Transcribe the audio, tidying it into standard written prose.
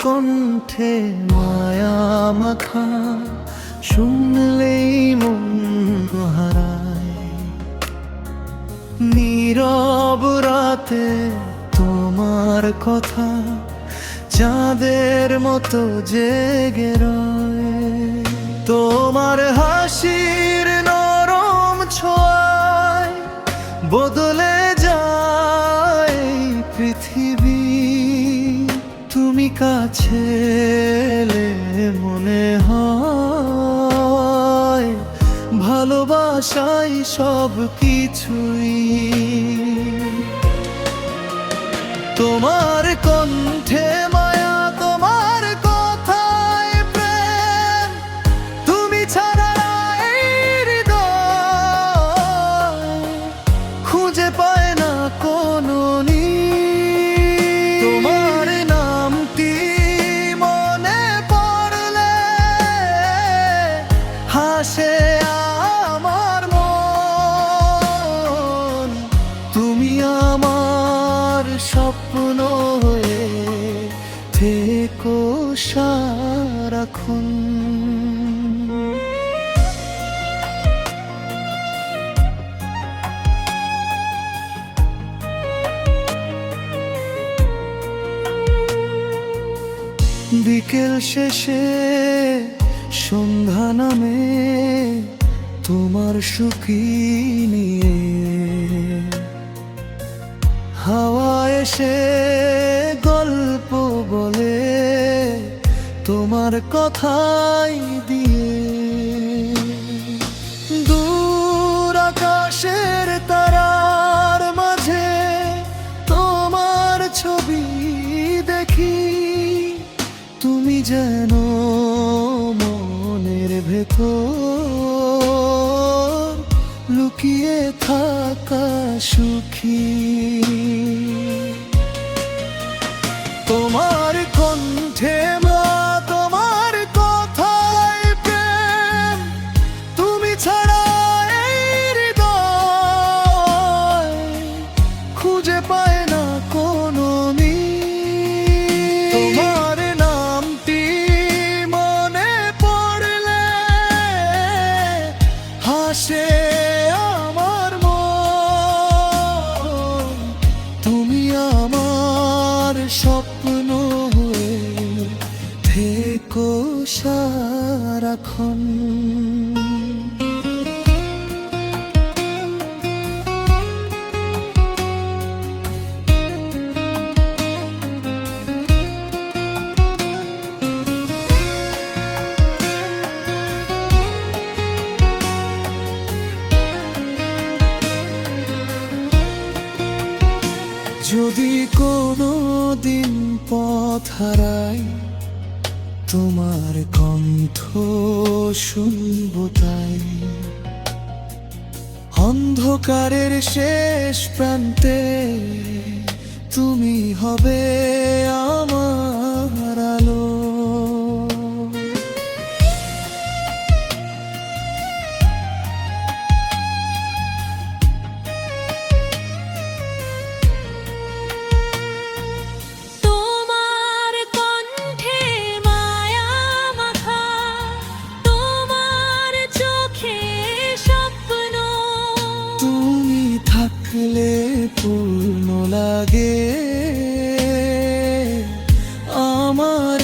কণ্ঠে মায়া মাখা শুনলেই মন হারায়। নীরব রাতে তোমার কথা চাঁদের মতো জেগে রয়। তোমার হাসির নরম ছোঁয়ায় বদলে যায় পৃথিবী। তুমি কাছে এলে মনে হয় ভালোবাসাই সব কিছুই। তোমার কণ্ঠে মায়া, তোমার কথায় প্রেম, তুমি ছাড়া এই হৃদয় খুঁজে পায় না কোনো তোমার নামটি মনে পড়লে হাসে আমার মন। তুমি আমার স্বপ্ন হয়ে থেকো সারাক্ষণ। বিকেল শেষে সন্ধ্যা নামে তোমার সুখী নিয়ে হাওয়া এসে গল্প বলে তোমার কথাই দিয়ে। দূর আকাশের তারার মাঝে তোমার ছবি দেখি। তুমি যেন মনের ভেতর লুকিয়ে থাকা সুখী। তোমার কণ্ঠে মা, তোমার কথায় প্রেম, তুমি ছাড়া এই হৃদয় খুঁজে পায় না কোনো তোমার নামটি মনে পড়লে হাসে আমার মন। তুমি আমার স্বপ্ন হয়ে থেকো সারাক্ষণ। যদি কোনো দিন পথ হারাই তোমার কণ্ঠ শুনবো তাই। অন্ধকারের শেষ প্রান্তে তুমি হবে আমার আলো। থাকলে পূর্ণ লাগে আমার